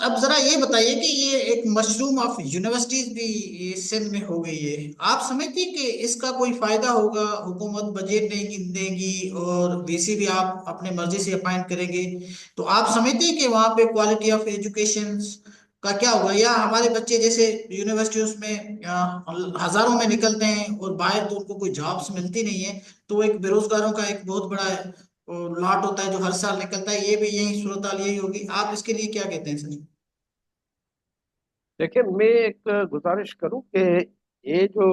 अब जरा ये बताइए कि ये एक मशरूम ऑफ यूनिवर्सिटीज भी ये सिंध में हो गई है। आप समझती हैं कि इसका कोई फायदा होगा? हुकूमत बजट नहीं देगी और वीसी भी आप अपने मर्जी से अपॉइंट करेंगे। तो आप समझते हैं कि वहाँ पे क्वालिटी ऑफ एजुकेशन का क्या होगा? या हमारे बच्चे जैसे यूनिवर्सिटियों में हजारों में निकलते हैं और बाहर तो उनको कोई जॉब्स मिलती नहीं है। तो एक बेरोजगारों का एक बहुत बड़ा लॉट होता है जो हर साल निकलता है। ये भी यही सूरत हाल यही होगी। आप इसके लिए क्या कहते हैं सर? देखिए, मैं एक गुजारिश करूं कि ये जो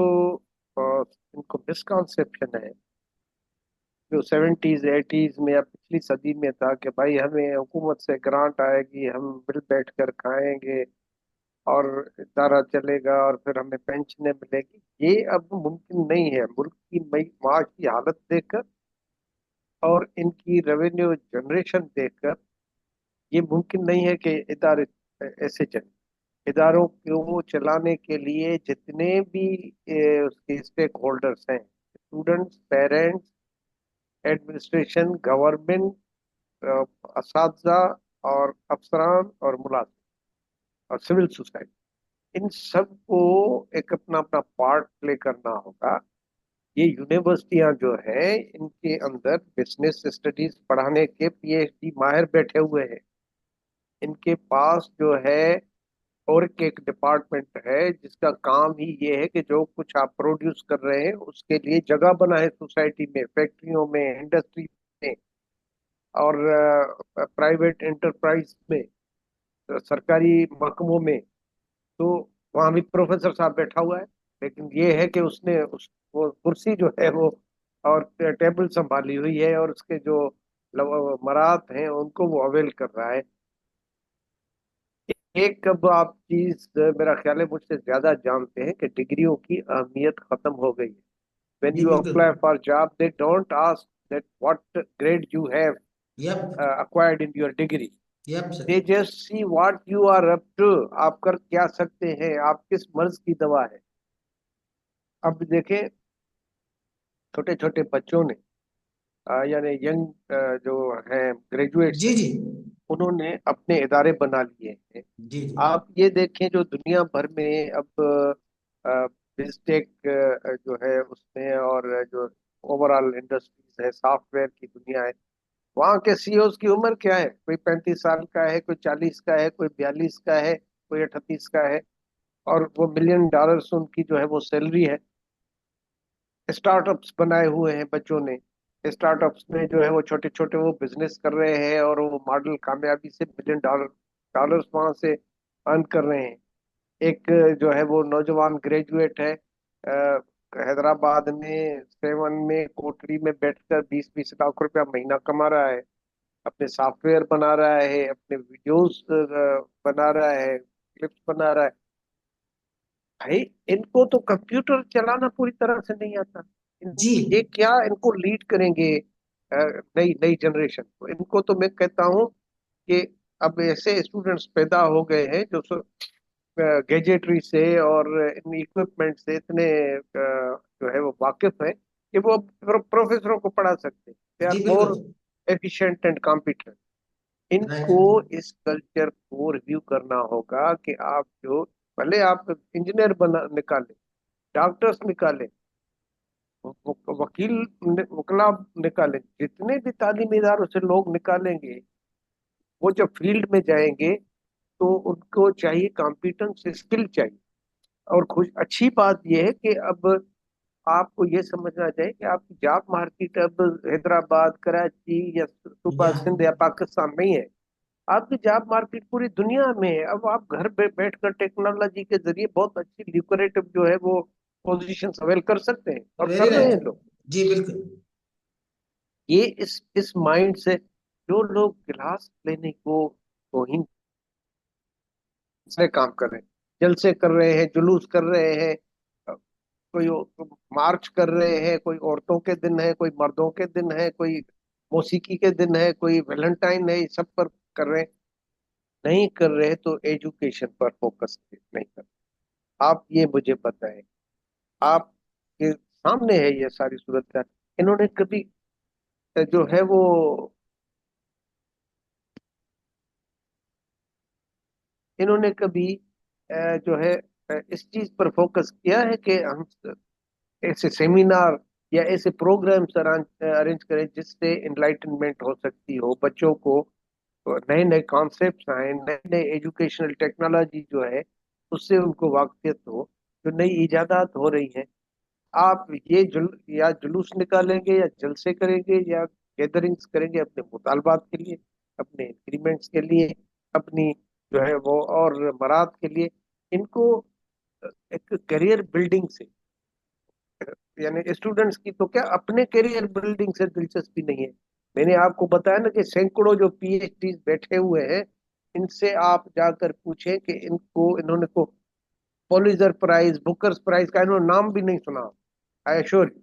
इनको मिसकॉन्सेप्शन है, जो 70s 80s में या पिछली सदी में था कि भाई हमें हुकूमत से ग्रांट आएगी, हम मिल बैठ कर खाएंगे और इदारा चलेगा और फिर हमें पेंशनें मिलेगी, ये अब मुमकिन नहीं है। मुल्क की माशी हालत देखकर और इनकी रेवेन्यू जनरेशन देखकर ये मुमकिन नहीं है कि इदारे ऐसे चले। इदारों को चलाने के लिए जितने भी उसके स्टेक होल्डर्स हैं, स्टूडेंट्स, पेरेंट्स, एडमिनिस्ट्रेशन, गवर्नमेंट, असातिज़ा और अफसरान और मुलाजिम और सिविल सोसाइटी, इन सब को एक अपना अपना पार्ट प्ले करना होगा। ये यूनिवर्सिटियां जो है, इनके अंदर बिजनेस स्टडीज पढ़ाने के पीएचडी माहिर बैठे हुए हैं। इनके पास जो है और एक डिपार्टमेंट है जिसका काम ही ये है कि जो कुछ आप प्रोड्यूस कर रहे हैं उसके लिए जगह बनाए सोसाइटी में, फैक्ट्रियों में, इंडस्ट्री में और प्राइवेट एंटरप्राइज में, सरकारी महकमों में। तो वहां भी प्रोफेसर साहब बैठा हुआ है, लेकिन ये है कि उसने वो कुर्सी जो है वो और टेबल संभाली हुई है और उसके जो मराहत हैं उनको वो अवेल कर रहा है। एक अब आप चीज मेरा ख्याल है मुझसे ज्यादा जानते हैं कि डिग्रियों की अहमियत खत्म हो गई है। when जी you बिल्कुल। apply for job they don't ask that what grade you have yup. acquired in your degree. Yup sir. they just see what you are up to, आप कर क्या सकते हैं, आप किस मर्ज की दवा है। अब देखें, छोटे छोटे बच्चों ने यानी यंग जो हैं ग्रेजुएट्स जी हैं, जी। उन्होंने अपने इदारे बना लिए हैं। जी जी। आप ये देखें, जो दुनिया भर में अब बिजटेक जो है उसमें और जो ओवरऑल इंडस्ट्रीज है, सॉफ्टवेयर की दुनिया है, वहाँ के सीईओज की उम्र क्या है? कोई 35 साल का है, कोई 40 का है, कोई 42 का है, कोई 38 का है। और वो मिलियन डॉलर्स उनकी जो है वो सैलरी है। स्टार्टअप्स बनाए हुए हैं बच्चों ने। स्टार्टअप्स में जो है वो छोटे छोटे वो बिजनेस कर रहे हैं और वो मॉडल कामयाबी से मिलियन डॉलर्स वहां से अर्न कर रहे हैं। एक जो है वो नौजवान ग्रेजुएट है, हैदराबाद में सेवन में कोठरी में बैठकर 20-20 लाख रुपया महीना कमा रहा है। अपने सॉफ्टवेयर बना रहा है, अपने वीडियोस बना रहा है, क्लिप्स बना रहा है। भाई, इनको तो कंप्यूटर चलाना पूरी तरह से नहीं आता। जी ये क्या इनको लीड करेंगे नई नई जनरेशन को? इनको तो मैं कहता हूँ कि अब ऐसे स्टूडेंट्स पैदा हो गए हैं जो गैजेटरी से और इन इक्विपमेंट से इतने जो है वो वाकिफ हैं कि वो प्रोफेसरों को पढ़ा सकते हैं। दे आर जी मोर बिल्कुल। Efficient and competent. राइट। इनको इस कल्चर को रिव्यू करना होगा कि आप जो भले आप इंजीनियर बना निकालें, डॉक्टर्स निकालें, वकील वकला निकालें, जितने भी तालीमी इदारों से लोग निकालेंगे, वो जब फील्ड में जाएंगे तो उनको चाहिए कॉम्पिटेंस, स्किल चाहिए। और खुश अच्छी बात यह है कि अब आपको ये समझना चाहिए कि आपकी जॉब मार्केट अब हैदराबाद, कराची या सूबा या सिंध या पाकिस्तान नहीं है। आपकी जॉब मार्केट पूरी दुनिया में है। अब आप घर पे बैठकर टेक्नोलॉजी के जरिए बहुत अच्छी ल्यूक्रेटिव जो है वो पोजीशन अवेल कर सकते हैं और वेरी कर रहे राइट। हैं लोग। जी बिल्कुल। ये इस माइंड से जो लोग क्लास लेने को तौहीन से काम कर रहे हैं, जलसे कर रहे हैं, जुलूस कर रहे हैं, कोई मार्च कर रहे हैं, कोई औरतों के दिन है, कोई मर्दों के दिन है, कोई मौसीकी के दिन है, कोई वैलेंटाइन है, इस सब पर कर रहे हैं। नहीं कर रहे तो एजुकेशन पर फोकस नहीं कर रहे। आप ये मुझे बताएं, आपके सामने है ये सारी सूरत। इन्होंने कभी जो है वो, انہوں نے کبھی جو ہے اس چیز پر فوکس کیا ہے کہ ہم ایسے سیمینار یا ایسے پروگرامس ارینج کریں جس سے انلائٹنمنٹ ہو سکتی ہو بچوں کو، نئے نئے کانسیپٹس آئیں، نئے نئے ایجوکیشنل ٹیکنالوجی جو ہے اس سے ان کو واقفیت ہو، جو نئی ایجادات ہو رہی ہیں؟ آپ یہ یا جلوس نکالیں گے یا جلسے کریں گے یا گیدرنگز کریں گے اپنے مطالبات کے لیے، اپنے انکریمنٹس کے لیے، اپنی جو ہے وہ اور مراد کے لیے؟ ان کو ایک کیریئر بلڈنگ سے، یعنی اسٹوڈنٹس کی تو کیا اپنے کیریئر بلڈنگ سے دلچسپی نہیں ہے؟ میں نے آپ کو بتایا نا کہ سینکڑوں جو پی ایچ ڈیز بیٹھے ہوئے ہیں، ان سے آپ جا کر پوچھیں کہ انہوں نے کو پولیزر پرائز، بکرز پرائز کا انہوں نے نام بھی نہیں سنا، آئی ایشور یو۔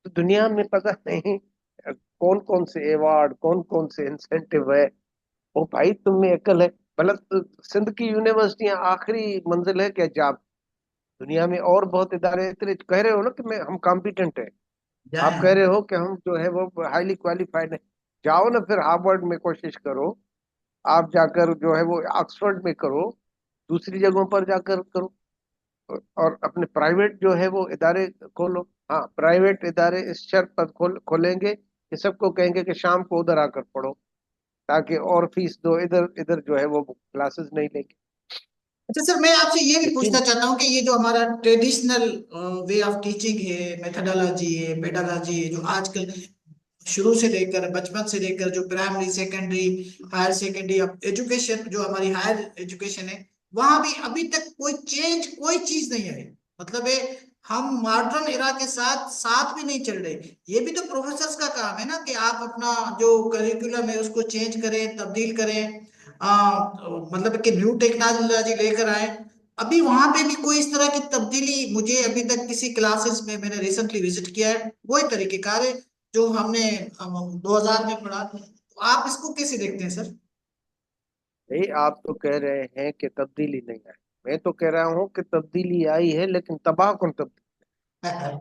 تو دنیا میں پتہ نہیں کون کون سے ایوارڈ، کون کون سے انسینٹیو ہے۔ وہ بھائی تم میں عقل ہے؟ بلکہ سندھ کی یونیورسٹیاں آخری منزل ہے کیا جاب؟ دنیا میں اور بہت ادارے اتنے کہہ رہے ہو نا کہ میں ہم کمپیٹنٹ ہیں، آپ کہہ جائیں رہے ہو کہ ہم جو ہے وہ ہائیلی کوالیفائڈ ہیں، جاؤ نا پھر ہارورڈ میں کوشش کرو، آپ جا کر جو ہے وہ آکسفورڈ میں کرو، دوسری جگہوں پر جا کر کرو، اور اپنے پرائیویٹ جو ہے وہ ادارے کھولو۔ ہاں، پرائیویٹ ادارے اس شرط پر کھولیں گے کہ سب کو کہیں گے کہ شام کو ادھر آ کر پڑھو، تاکہ اور فیس دو، ادھر ادھر جو ہے وہ کلاسز نہیں لیں گے۔ اچھا سر، میں آپ سے یہ بھی یقین پوچھنا چاہتا ہوں کہ یہ جو ہمارا ٹریڈیشنل وے آف ٹیچنگ ہے، میتھڈالوجی ہے، پیڈاگوجی ہے، جو آج کل شروع سے لے کر بچپن سے لے کر جو primary, secondary, higher secondary education, جو ہماری ہائر ایجوکیشن ہے، وہاں بھی ابھی تک کوئی چینج، کوئی چیز نہیں آئی۔ مطلب ہے ہم ماڈرن ایرا کے ساتھ ساتھ بھی نہیں چل رہے۔ یہ بھی تو پروفیسرز کا کام ہے نا کہ آپ اپنا جو کریکولم ہے اس کو چینج کریں، تبدیل کریں، مطلب کہ نیو ٹیکنالوجی لے کر آئے۔ ابھی وہاں پہ بھی کوئی اس طرح کی تبدیلی مجھے ابھی تک کسی کلاسز میں نے ریسنٹلی وزٹ کیا ہے، وہی طریقہ کار ہے جو ہم نے 2000 میں پڑھا۔ تو آپ اس کو کیسے دیکھتے ہیں سر؟ نہیں، آپ تو کہہ رہے ہیں کہ تبدیلی نہیں آئی، میں تو کہہ رہا ہوں کہ تبدیلی آئی ہے لیکن تباہ کن تبدیلی۔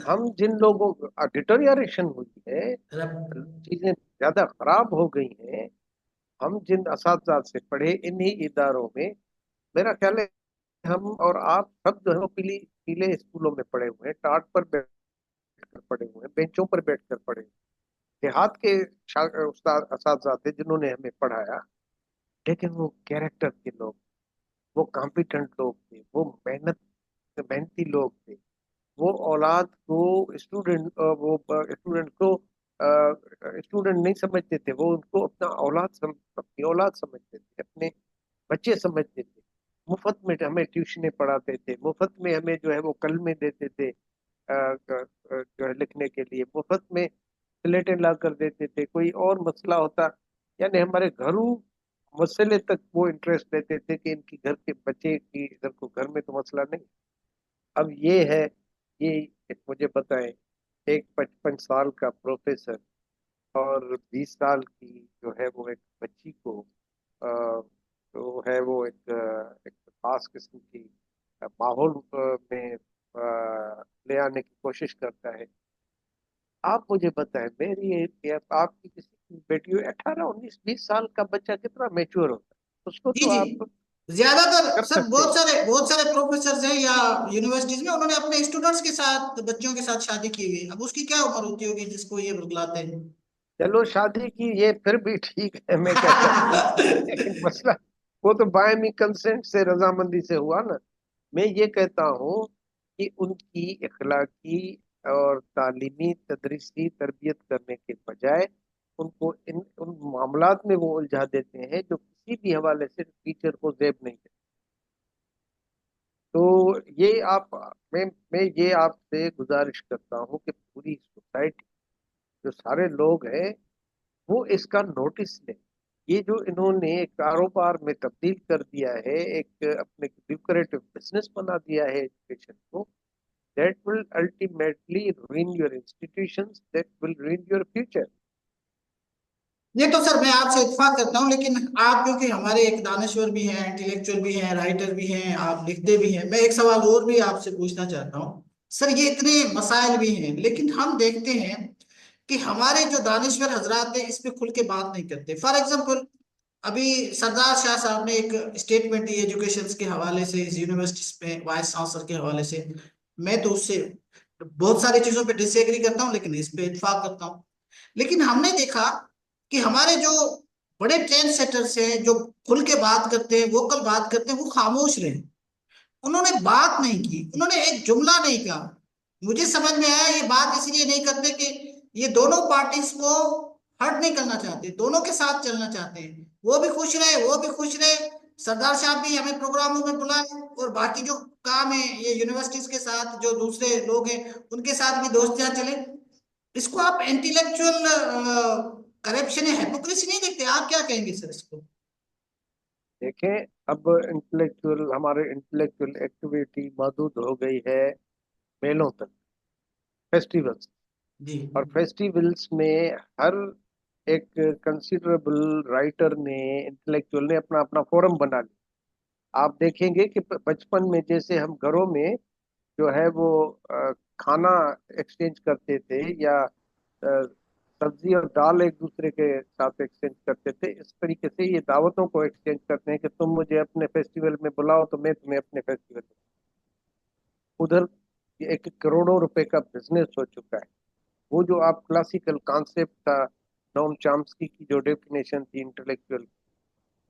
ہم جن لوگوں ڈیٹوریشن ہوئی ہے، چیزیں زیادہ خراب ہو گئی ہیں، ہم جن اساتذہ سے پڑھے انہی اداروں میں، میرا خیال ہے ہم اور آپ سب جو ہے وہ پیلی پیلے اسکولوں میں پڑھے ہوئے ہیں، ٹاٹ پر بیٹھ کر پڑھے ہوئے ہیں، بینچوں پر بیٹھ کر پڑھے ہوئے ہیں۔ دیہات کے استاد اساتذہ تھے جنہوں نے ہمیں پڑھایا، لیکن وہ کیریکٹر کے لوگ، وہ کمپیٹنٹ لوگ تھے، وہ محنتی لوگ تھے۔ وہ اولاد کو اسٹوڈنٹ کو اسٹوڈنٹ نہیں سمجھتے تھے، وہ ان کو اپنی اولاد سمجھتے تھے، اپنے بچے سمجھتے تھے۔ مفت میں ہمیں ٹیوشنیں پڑھاتے تھے، مفت میں ہمیں جو ہے وہ کلمے دیتے تھے، جو ہے لکھنے کے لیے مفت میں سلیٹیں لا کر دیتے تھے۔ کوئی اور مسئلہ ہوتا، یعنی ہمارے گھروں مسئلے تک وہ انٹرسٹ لیتے تھے کہ ان کی گھر کے بچے کی ادھر کو گھر میں تو مسئلہ نہیں۔ اب یہ ہے، یہ مجھے بتائیں، ایک 55 سال کا پروفیسر اور 20 سال کی جو ہے وہ ایک بچی کو جو ہے وہ ایک خاص قسم کی ماحول میں لے آنے کی کوشش کرتا ہے۔ آپ مجھے بتائیں، آپ کی کسی کی بیٹی ہو، 18 19 20 سال کا بچہ کتنا میچور ہوتا ہے؟ اس کو جی تو جی، آپ زیادہ تر کر سر سکتے ہیں۔ بہت سارے پروفیسرز ہیں یا یونیورسٹیز میں، انہوں نے اپنے اسٹوڈنٹس کے ساتھ، بچوں کے ساتھ شادی کی ہوئی ہے۔ اب اس کی کیا عمر ہوتی ہوگی جس کو یہ بتلاتے ہیں؟ چلو شادی کی یہ پھر بھی ٹھیک ہے، میں کہتا ہوں، لیکن مسئلہ وہ تو باہمی کنسنٹ سے، رضامندی سے ہوا نا۔ میں یہ کہتا ہوں کہ ان کی اخلاقی اور تعلیمی تدریسی تربیت کرنے کے بجائے ان کو ان معاملات میں وہ الجھا دیتے ہیں جو کسی بھی حوالے سے ٹیچر کو زیب نہیں دیتے۔ تو یہ میں یہ آپ سے گزارش کرتا ہوں کہ پوری سوسائٹی، جو سارے لوگ ہیں، وہ اس کا نوٹس لیں۔ یہ جو انہوں نے کاروبار میں تبدیل کر دیا ہے، ایک اپنے ڈیکوریٹو بزنس بنا دیا ہے ایجوکیشن کو، that will ultimately ruin your institutions, that will ruin your future۔ یہ تو سر میں آپ سے اتفاق کرتا ہوں، لیکن آپ کیونکہ ہمارے ایک دانشور بھی ہیں، انٹلیکچوئل بھی ہیں، رائٹر بھی ہیں، آپ لکھتے بھی ہیں، میں ایک سوال اور بھی آپ سے پوچھنا چاہتا ہوں۔ سر یہ اتنے مسائل بھی ہیں، لیکن ہم دیکھتے ہیں کہ ہمارے جو دانشور حضرات ہیں اس پہ کھل کے بات نہیں کرتے۔ فار ایگزامپل अभी सरदार शाह साहब ने एक स्टेटमेंट दी एजुकेशन के हवाले से, इस यूनिवर्सिटीज में वाइस चांसलर के हवाले से। मैं तो उससे बहुत सारी चीजों पे डिसएग्री करता हूँ, लेकिन इस पे इत्तेफाक करता हूँ। लेकिन हमने देखा कि हमारे जो बड़े ट्रेंड सेटर्स हैं, जो खुल के बात करते हैं, वोकल बात करते हैं, वो खामोश रहे। उन्होंने बात नहीं की, उन्होंने एक जुमला नहीं कहा। मुझे समझ में आया ये बात इसलिए नहीं करते कि ये दोनों पार्टीज को हर्ट नहीं करना चाहते, दोनों के साथ चलना चाहते हैं। वो भी खुश रहे, वो भी खुश रहे। सरदार साहब भी हमें प्रोग्रामों में बुलाए, और बाकी जो काम है ये यूनिवर्सिटीज के साथ, जो दूसरे लोग हैं उनके साथ भी दोस्तियां चले। इसको आप इंटेलेक्चुअल करप्शन या हिपोक्रेसी नहीं देखते? आप क्या कहेंगे सर इसको? देखें, अब इंटेलेक्चुअल, हमारे इंटेलेक्चुअल एक्टिविटी महदूद हो गई है मेलों तक, फेस्टिवल्स। जी। और फेस्टिवल्स में हर एक कंसिडरेबल राइटर ने, इंटेलेक्चुअल ने अपना अपना फोरम बना लिया। आप देखेंगे कि बचपन में जैसे हम घरों में जो है वो खाना एक्सचेंज करते थे, या सब्जी और दाल एक दूसरे के साथ एक्सचेंज करते थे, इस तरीके से ये दावतों को एक्सचेंज करते हैं कि तुम मुझे अपने फेस्टिवल में बुलाओ तो मैं तुम्हें अपने फेस्टिवल में। उधर ये एक करोड़ों रुपए का बिजनेस हो चुका है। वो जो आप क्लासिकल कॉन्सेप्ट था, नोम चॉम्स्की की जो डेफिनेशन थी इंटेलेक्चुअल,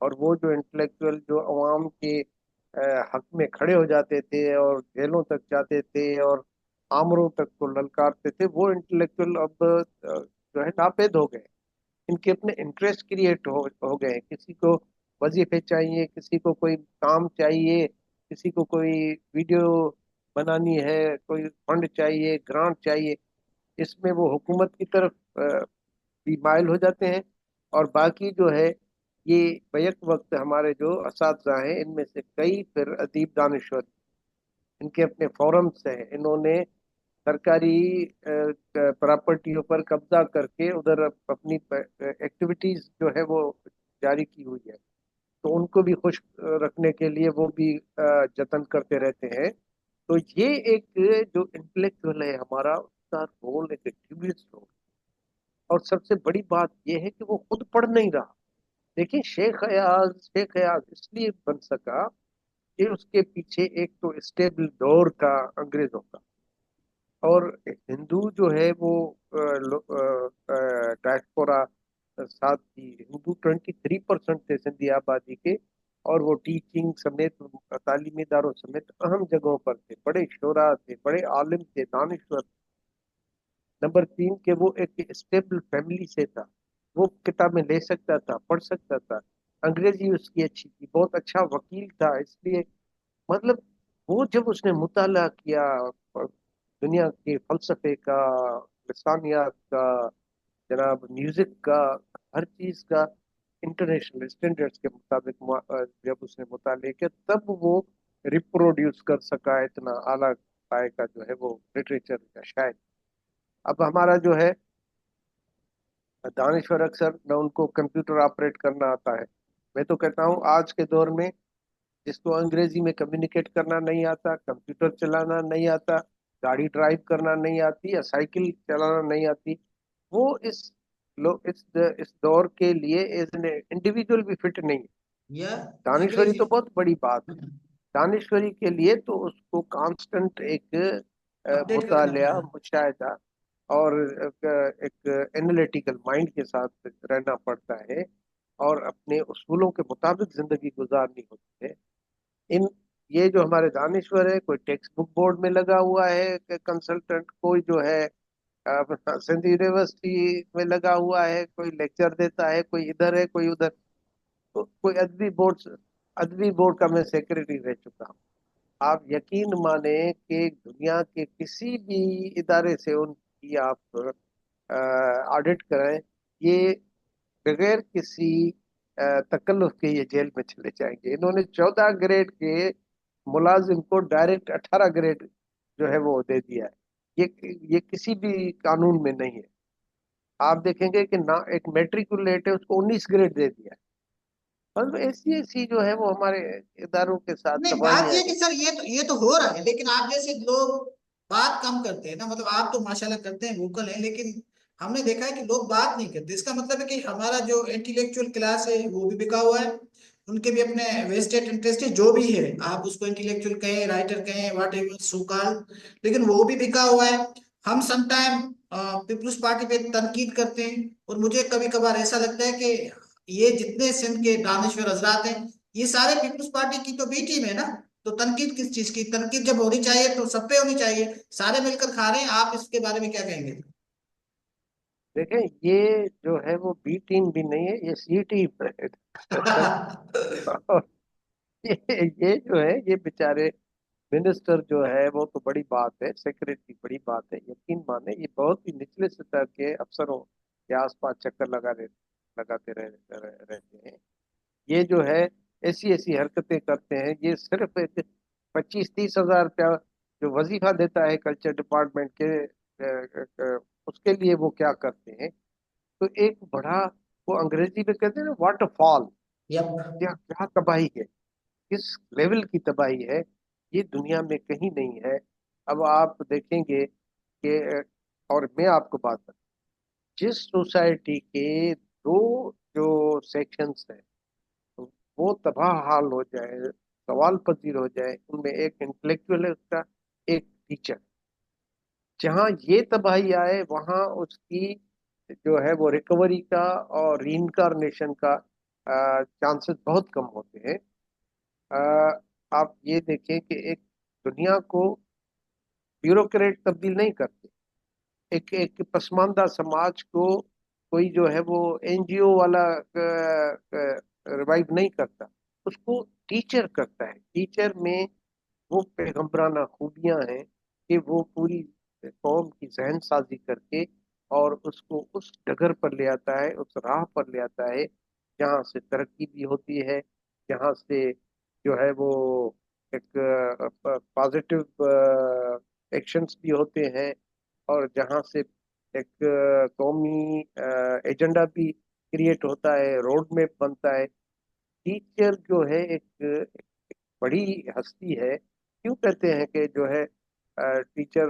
और वो जो इंटेलेक्चुअल जो अवाम के हक में खड़े हो जाते थे और जेलों तक जाते थे और आमरों तक को ललकारते थे, वो इंटेलेक्चुअल अब जो है नापेद हो गए। इनके अपने इंटरेस्ट क्रिएट हो गए हैं। किसी को वजीफे चाहिए, किसी को कोई काम चाहिए, किसी को कोई वीडियो बनानी है, कोई फंड चाहिए, ग्रांट चाहिए। इसमें वो हुकूमत की तरफ भी माइल हो जाते हैं। और बाकी जो है, ये बैक वक्त हमारे जो असातिज़ा हैं, इनमें से कई फिर अदीब दानिश्वर, इनके अपने फोरम्स हैं। इन्होंने सरकारी प्रॉपर्टियों पर कब्जा करके उधर अपनी एक्टिविटीज जो है वो जारी की हुई है। तो उनको भी खुश रखने के लिए वो भी जतन करते रहते हैं। तो ये एक जो इंटेलेक्चुअल है हमारा, उसका रोल एक ड्यूबियस रोल। और सबसे बड़ी बात यह है कि वो खुद पढ़ नहीं रहा। देखिए, शेख अयाज इसलिए बन सका कि उसके पीछे एक तो स्टेबल दौर था अंग्रेजों का। और हिंदू जो है वो डायस्पोरा साथ थी। हिंदू 23% थे सिंधी आबादी के, और वो टीचिंग समेत, तालीमी इदारों समेत अहम जगहों पर थे। बड़े शोरा थे, बड़े आलिम थे, दानिश्वर। नंबर 3 के वो एक स्टेबल फैमिली से था। वो किताबें ले सकता था, पढ़ सकता था। अंग्रेजी उसकी अच्छी थी, बहुत अच्छा वकील था। इसलिए मतलब वो जब उसने मुताला किया दुनिया के फलसफे का, लिसानियात का, जनाब म्यूजिक का, हर चीज का इंटरनेशनल स्टैंडर्ड्स के मुताबिक जब उसने मुताले किया, तब वो रिप्रोड्यूस कर सका इतना आला पाए का जो है वो लिटरेचर का शायद। अब हमारा जो है दानिश्वर, अक्सर न उनको कंप्यूटर ऑपरेट करना आता है। मैं तो कहता हूँ आज के दौर में जिसको अंग्रेजी में कम्युनिकेट करना नहीं आता, कंप्यूटर चलाना नहीं आता, गाड़ी ड्राइव करना नहीं आती, या साइकिल चलाना नहीं आती, वो इस दौर के लिए एज एन इंडिविजुअल भी फिट नहीं है। या दानिश्वरी अंग्रेजी। तो बहुत बड़ी बात है। दानिश्वरी के लिए तो उसको कांस्टेंट एक अपडेट करना मुतालिया, पड़ेगा। मुशाहिदा और एक एनालिटिकल माइंड के साथ रहना पड़ता है, और अपने उसूलों के मुताबिक जिंदगी गुजारनी होती है। इन ये जो हमारे दानिश्वर है, कोई टेक्स्ट बुक बोर्ड में लगा हुआ है कंसल्टेंट, कोई जो है सिंध यूनिवर्सिटी में लगा हुआ है, कोई लेक्चर देता है, कोई इधर है, कोई उधर। तो कोई अदबी बोर्ड का मैं सेक्रेटरी रह चुका हूँ। आप यकीन माने कि दुनिया के किसी भी इदारे से उनकी आप ऑडिट कराएं, ये बगैर किसी तकल्लुफ के ये जेल में चले जाएंगे। इन्होंने 14 ग्रेड के मुलाजिम को डायरेक्ट 18 ग्रेड जो है वो दे दिया है। ये किसी भी कानून में नहीं है। आप देखेंगे कि ना एक मैट्रिकुलेट है, उसको 19 ग्रेड दे दिया है। मतलब ऐसी ऐसी जो है वो हमारे इदारों के साथ नहीं, बात तबाहियां ये हैं। कि सर ये तो हो रहा है, लेकिन आप जैसे लोग बात कम करते हैं ना। मतलब आप तो माशाल्लाह करते हैं, वोकल हैं, लेकिन हमने देखा है कि लोग बात नहीं करते। इसका मतलब है कि हमारा जो इंटेलेक्चुअल क्लास है वो भी बिका हुआ है, उनके भी अपने वेस्टेड इंटरेस्ट है, जो भी है, आप उसको इंटेलेक्चुअल कहें, राइटर कहें, व्हाट एवर सो कॉल्ड, लेकिन वो भी बिका हुआ है। हम समटाइम पीपल्स पार्टी पे तनकीद करते हैं, और मुझे कभी कभार ऐसा लगता है कि ये जितने सिंध के दानश्वर हजरात हैं, ये सारे पीपल्स पार्टी की तो बी टीम है ना। तो तनकीद किस चीज की? तनकीद जब होनी चाहिए तो सब पे होनी चाहिए, सारे मिलकर खा रहे हैं। आप इसके बारे में क्या कहेंगे? देखें, ये जो है वो बी टीम भी नहीं है, ये सी टीम है। और ये जो है, ये बेचारे मिनिस्टर जो है वो तो बड़ी बात है, सेक्रेटरी बड़ी बात है, यकीन माने ये बहुत ही निचले स्तर के अफसरों के आसपास चक्कर लगाते रहते हैं। ये जो है ऐसी ऐसी हरकतें करते हैं। ये सिर्फ 25-30 हजार रुपया जो वजीफा देता है कल्चर डिपार्टमेंट के, उसके लिए वो क्या करते हैं। तो एक बड़ा, वो अंग्रेजी में कहते हैं ना, वाटरफॉल। यप। क्या क्या तबाही है, किस लेवल की तबाही है, ये दुनिया में कहीं नहीं है। अब आप देखेंगे कि, और मैं आपको बात बताऊं, जिस सोसाइटी के दो जो सेक्शंस हैं वो तबाह हाल हो जाए, सवाल पजीर हो जाए, उनमें एक इंटेलेक्चुअल है उसका, एक टीचर, जहाँ ये तबाही आए वहाँ उसकी जो है वो रिकवरी का और रीइंकारनेशन का चांसेस बहुत कम होते हैं। आप ये देखें कि एक दुनिया को ब्यूरोक्रेट तब्दील नहीं करते, एक एक पसमानदा समाज को कोई जो है वो एनजीओ वाला रिवाइव नहीं करता, उसको टीचर करता है। टीचर में वो पैगंबराना खूबियां हैं कि वो पूरी कौम की जहन साजी करके और उसको उस डगर पर ले आता है, उस राह पर ले आता है जहाँ से तरक्की भी होती है, जहाँ से जो है वो एक पॉजिटिव एक्शंस भी होते हैं, और जहाँ से एक कौमी एजेंडा भी क्रिएट होता है, रोड मैप बनता है। टीचर जो है एक बड़ी हस्ती है। क्यों कहते हैं कि जो है टीचर,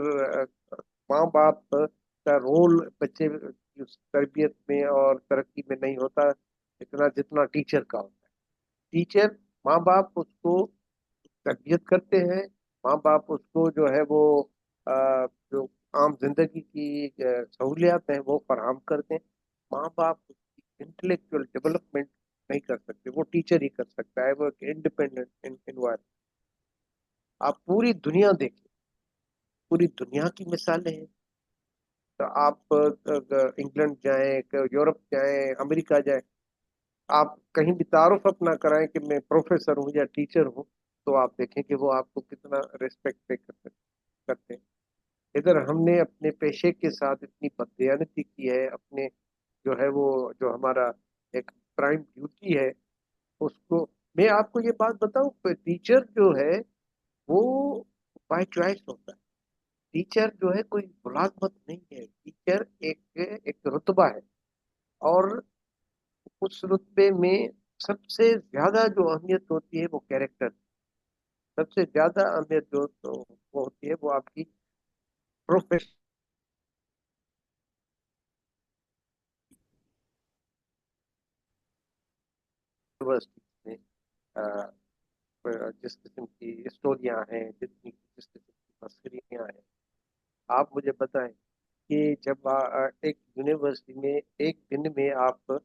माँ बाप का रोल बच्चे की उस तरबियत में और तरक्की में नहीं होता इतना जितना टीचर का होता है। टीचर, माँ बाप उसको तरबियत करते हैं, माँ बाप उसको जो है वो जो आम जिंदगी की सहूलियात हैं वो फराहम करते हैं। माँ बाप उसकी इंटेलेक्चुअल डेवलपमेंट नहीं कर सकते, वो टीचर ही कर सकता है। वो एक इंडिपेंडेंट इन्वायरमेंट। आप पूरी दुनिया देखिए, पूरी दुनिया की मिसालें हैं। तो आप इंग्लैंड जाएं, यूरोप जाएं, अमेरिका जाएं, आप कहीं भी तारुफ अपना कराएं कि मैं प्रोफेसर हूँ या टीचर हूँ, तो आप देखें कि वो आपको कितना रिस्पेक्ट पे करते हैं। इधर हमने अपने पेशे के साथ इतनी बददयानती की है, अपने जो है वो, जो हमारा एक प्राइम ड्यूटी है उसको। मैं आपको ये बात बताऊं, टीचर जो है वो बाय चॉइस होता है। टीचर जो है कोई मुलाजमत नहीं है, टीचर एक एक रुतबा है। और उस रुतबे में सबसे ज्यादा जो अहमियत होती है वो कैरेक्टर, सबसे ज्यादा अहमियत जो तो वो होती है वो आपकी प्रोफेशनल यूनिवर्सिटी में। अ, जिस किस्म की स्टोरियां हैं, जिस किस्म की मस्करियां हैं, आप मुझे बताएं कि जब एक यूनिवर्सिटी में एक दिन में आप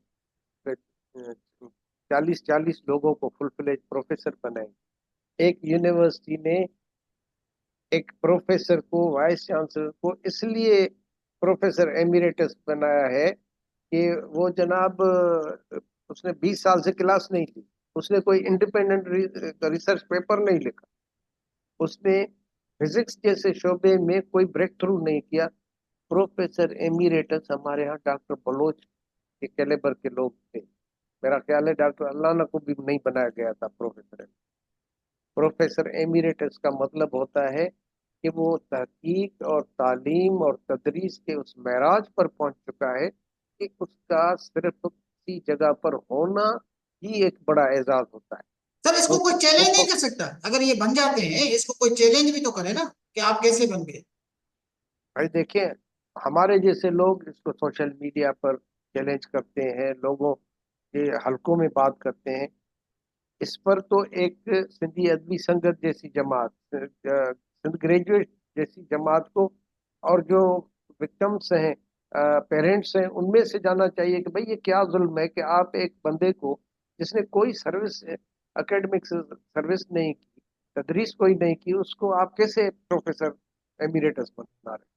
40-40 लोगों को फुल फ्लेज प्रोफेसर बनाएंगे। एक यूनिवर्सिटी में एक प्रोफेसर को, वाइस चांसलर को इसलिए प्रोफेसर एमिरेटस बनाया है कि वो जनाब उसने 20 साल से क्लास नहीं ली, उसने कोई इंडिपेंडेंट रिसर्च पेपर नहीं लिखा, उसने फिजिक्स जैसे शोबे में कोई ब्रेक थ्रू नहीं किया। प्रोफेसर एमिरेटस हमारे यहाँ डॉक्टर बलोच के कैलेबर के लोग थे। मेरा ख्याल है डॉक्टर अल्लाना को भी नहीं बनाया गया था प्रोफेसर। प्रोफेसर एमिरेटस का मतलब होता है कि वो तहकीक और तालीम और तदरीस के उस महराज पर पहुंच चुका है कि उसका सिर्फ किसी जगह पर होना ही एक बड़ा एजाज होता है। सर, इसको वो कोई चैलेंज नहीं वो कर सकता? अगर ये बन जाते हैं, इसको कोई चैलेंज भी तो करे ना कि आप कैसे बन गए। भाई देखिए, हमारे जैसे लोग इसको सोशल मीडिया पर चैलेंज करते हैं, लोगों के हलकों में बात करते हैं। इस पर तो एक सिंधी अदबी संगत जैसी जमात, सिंध ग्रेजुएट जैसी जमात को, और जो विक्टिम्स हैं, पेरेंट्स हैं, उनमें से जाना चाहिए कि भाई ये क्या जुल्म है कि आप एक बंदे को जिसने कोई सर्विस, एकेडमिक सर्विस नहीं की, तदरीस कोई नहीं की, उसको आप कैसे प्रोफेसर एमिरेटस बना रहे हैं।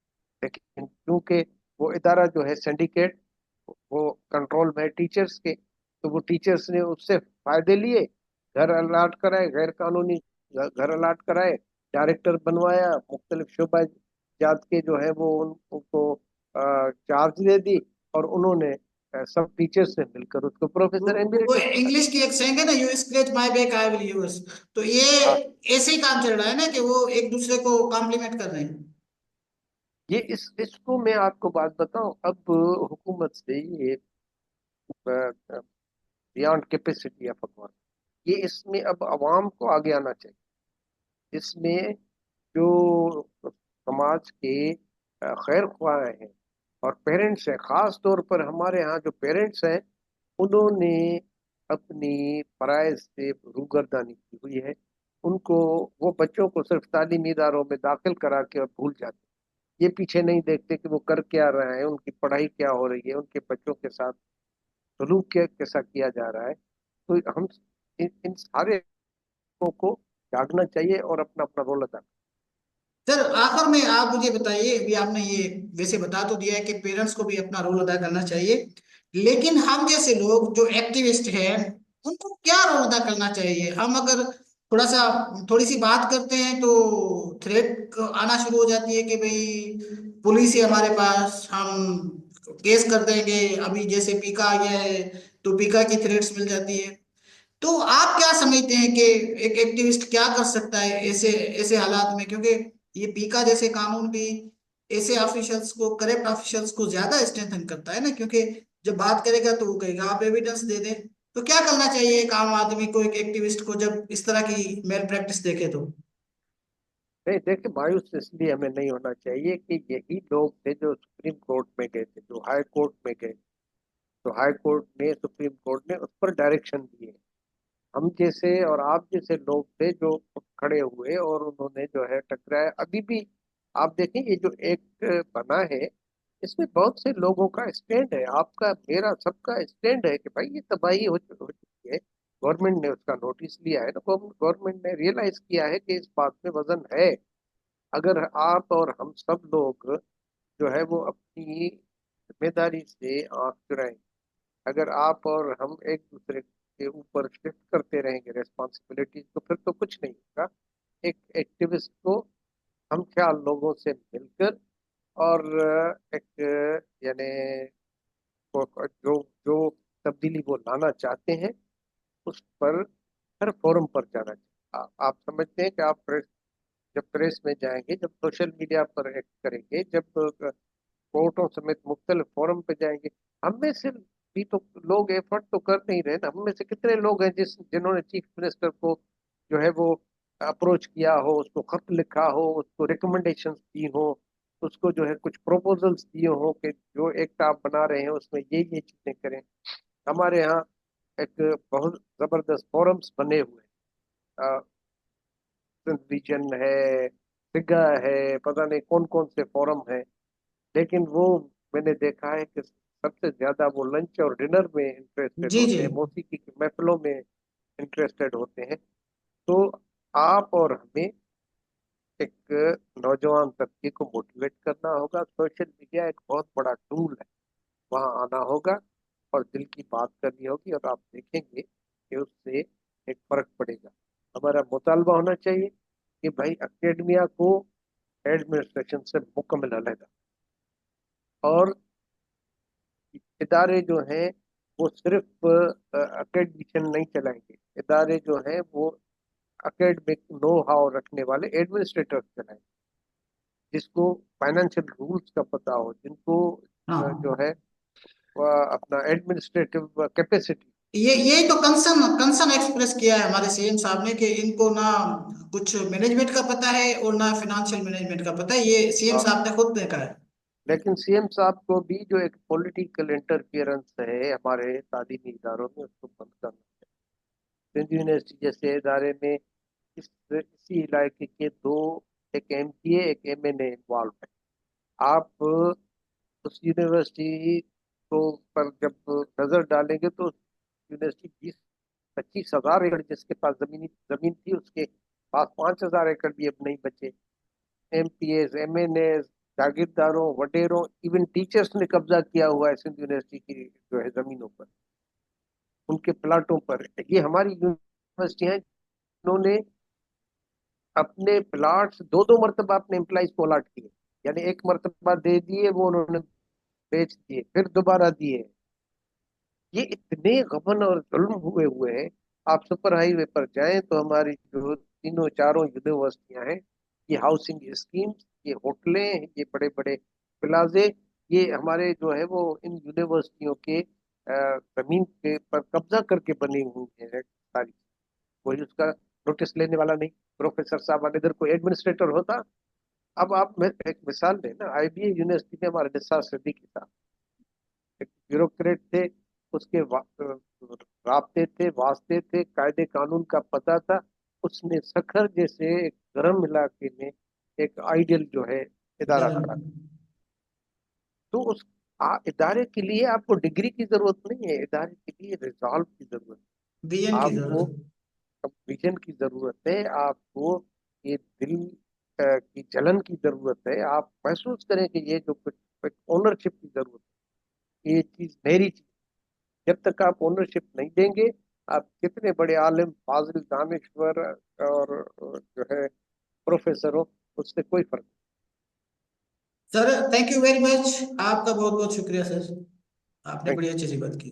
लेकिन क्योंकि वो इदारा जो है सिंडिकेट, वो कंट्रोल में है टीचर्स के, तो वो टीचर्स ने उससे फायदे लिए, घर अलाट कराए, गैर कानूनी घर अलाट कराए, डायरेक्टर बनवाया, मुख्तलिफ शोबा जात के जो है वो उनको चार्ज दे दी, और उन्होंने सब टीचर्स से मिलकर उसको प्रोफेसर वो एमिरेटस बना इंग्लिश की एक सेंग है ना, you scratch my back I will use. तो ये दिया। ऐसे ही काम चल रहा है ना कि वो एक दूसरे को कॉम्प्लीमेंट कर रहे हैं। ये इसको मैं आपको बात बताऊं, अब हुकूमत से ये बियॉन्ड कैपेसिटी ऑफ अकवाम, ये इसमें अब अवाम को आगे आना चाहिए। इसमें जो समाज के खैर ख्वाह हैं और पेरेंट्स हैं, खास तौर पर हमारे यहाँ जो पेरेंट्स हैं, उन्होंने अपनी फराइज से रूगर्दानी की हुई है। उनको, वो बच्चों को सिर्फ तालीमी इदारों में दाखिल करा के और भूल जाते हैं। ये पीछे नहीं देखते कि वो कर क्या रहे हैं, उनकी पढ़ाई क्या हो रही है, उनके बच्चों के साथ सलूक कैसा किया जा रहा है। तो हम इन सारे लोगों को जागना चाहिए और अपना अपना रोल अदा। सर आखिर में आप मुझे बताइए, अभी आपने ये वैसे बता तो दिया है कि पेरेंट्स को भी अपना रोल अदा करना चाहिए, लेकिन हम जैसे लोग जो एक्टिविस्ट हैं उनको क्या रोल अदा करना चाहिए? हम अगर थोड़ी सी बात करते हैं तो थ्रेट आना शुरू हो जाती है कि भाई पुलिस है हमारे पास, हम केस कर देंगे। अभी जैसे पीका आ गया है तो पीका की थ्रेट्स मिल जाती है। तो आप क्या समझते हैं कि एक एक्टिविस्ट क्या कर सकता है ऐसे ऐसे हालात में? क्योंकि ये पीका जैसे कानून भी ऐसे ऑफिशियल्स को, करप्ट ऑफिशियल्स को ज्यादा स्ट्रेंथन करता है ना, क्योंकि जब बात करेगा तो वो कहेगा आप एविडेंस दे दें। तो क्या करना चाहिए एक आम आदमी को, एक एक्टिविस्ट को, जब इस तरह की मेल प्रैक्टिस देखे तो? नहीं, देखिए, मायूस इसलिए हमें नहीं होना चाहिए कि यही लोग थे जो सुप्रीम कोर्ट में गए थे, जो हाई कोर्ट में गए। तो हाई कोर्ट ने, सुप्रीम कोर्ट ने उस पर डायरेक्शन दिए। हम जैसे और आप जैसे लोग थे जो खड़े हुए और उन्होंने जो है टकराया। अभी भी आप देखें, ये जो एक बना है, इसमें बहुत से लोगों का स्टैंड है, आपका मेरा सबका स्टैंड है कि भाई ये तबाही हो चुकी है। गवर्नमेंट ने उसका नोटिस लिया है ना, गवर्नमेंट ने रियलाइज किया है कि इस बात में वजन है। अगर आप और हम सब लोग जो है वो अपनी जिम्मेदारी से आंख चुराएं, अगर आप और हम एक दूसरे के ऊपर शिफ्ट करते रहेंगे रेस्पॉन्सिबिलिटीज, तो फिर तो कुछ नहीं होगा। एक एक्टिविस्ट को हम ख्याल लोगों से मिलकर और एक यानी जो जो तब्दीली वो लाना चाहते हैं, उस पर हर फोरम पर जाना चाहिए। आप समझते हैं कि आप जब प्रेस में जाएंगे, जब सोशल मीडिया पर एक्ट करेंगे, जब कोर्टों समेत मुख्तलिफ फोरम पे जाएंगे, हम में से भी तो लोग एफर्ट तो कर नहीं रहे ना। हम में से कितने लोग हैं जिन्होंने चीफ मिनिस्टर को जो है वो अप्रोच किया हो, उसको खत लिखा हो, उसको रिकमेंडेशंस दी हो, उसको जो है कुछ प्रपोजल्स दिए हो कि जो एक्ट आप बना रहे हैं उसमें ये चीजें करें। हमारे यहाँ एक बहुत जबरदस्त फोरम्स बने हुए हैं, विजन है, सिग्गा है, पता नहीं कौन कौन से फोरम है। लेकिन वो मैंने देखा है कि सबसे ज्यादा वो लंच और डिनर में इंटरेस्टेड जी जी। होते हैं, मौसीकी की महफिलों में इंटरेस्टेड होते हैं। तो आप और हमें एक नौजवान तबके को मोटिवेट करना होगा। सोशल मीडिया एक बहुत बड़ा टूल है, वहां आना होगा और दिल की बात करनी होगी, और आप देखेंगे कि उससे एक फर्क पड़ेगा। हमारा मुतालबा होना चाहिए कि भाई अकेडमिया को एडमिनिस्ट्रेशन से मुकम्मल अलग, और इदारे जो हैं वो सिर्फ अकेडमिशन नहीं चलाएंगे, इदारे जो हैं वो अकेडमिक नो हाउ रखने वाले एडमिनिस्ट्रेटर चलाएंगे, जिसको फाइनेंशियल रूल्स का पता हो, जिनको हाँ, जो है वह अपना एडमिनिस्ट्रेटिव कैपेसिटी। यही तो कंसर्न कंसर्न एक्सप्रेस किया है हमारे सीएम साहब ने कि इनको ना कुछ मैनेजमेंट का पता है और ना फाइनेंशियल मैनेजमेंट का पता है। ये सीएम साहब ने खुद देखा है। लेकिन सीएम साहब को भी जो एक पॉलिटिकल इंटरफियरेंस है हमारे तालीमी इदारों में, उसको बंद करना है। सिंध यूनिवर्सिटी जैसे इदारे में इसी इलाके के दो, एक एमपीए एक एमएनए इन्वॉल्व है। आप उस यूनिवर्सिटी को पर जब नजर डालेंगे तो यूनिवर्सिटी 20-25 हजार एकड़ जिसके पास जमीन थी, उसके पास 5 हजार एकड़ भी अब नहीं बचे। एमपीएस एमएनए जागीरदारों वडेरों इवन टीचर्स ने कब्जा किया हुआ है सिंध यूनिवर्सिटी की जो है जमीनों पर, उनके प्लाटों पर। ये हमारी यूनिवर्सिटी है जिन्होंने अपने प्लाट्स दो दो मरतबा अपने एम्प्लॉइज को अलॉट किए, यानी एक मरतबा दे दिए वो उन्होंने बेच दिए, फिर दोबारा दिए। ये इतने गबन और जुल्म हुए हुए हैं। आप सुपर हाईवे पर जाएं तो हमारी जो तीनों चारों यूनिवर्सिटियां हैं, ये हाउसिंग स्कीम्स, ये होटलें, ये बड़े बड़े प्लाजे, ये हमारे जो है वो इन यूनिवर्सिटियों के जमीन के पर कब्जा करके बनी हुई है सारी। कोई उसका नोटिस लेने वाला नहीं। प्रोफेसर साहब अगर कोई एडमिनिस्ट्रेटर होता। अब आप एक मिसाल लें ना, आईबीए यूनिवर्सिटी में हमारे निसार सिद्दीकी साहब एक ब्यूरोक्रेट थे, उसके राब्ते थे, वास्ते थे, कायदे कानून का पता था। उसने सखर जैसे एक गर्म इलाके में एक आइडियल जो है इदारा इधर खड़ा। तो उस इदारे के लिए आपको डिग्री की जरूरत नहीं है, इदारे के लिए रिजॉल्व की जरूरत विजन है, की आपको जरूरत विजन की जरूरत है, आपको ये दिल की जलन की जरूरत है। आप महसूस करें कि ये जो कुछ ओनरशिप की जरूरत है, ये चीज मेरी चीज। जब तक आप ओनरशिप नहीं देंगे, आप कितने बड़े आलिम फाजिल दानिश्वर और जो है प्रोफेसर हो, उससे कोई फर्क sir. Thank you very much, आपका बहुत बहुत शुक्रिया सर, आपने नहीं। बड़ी अच्छी सी बात की।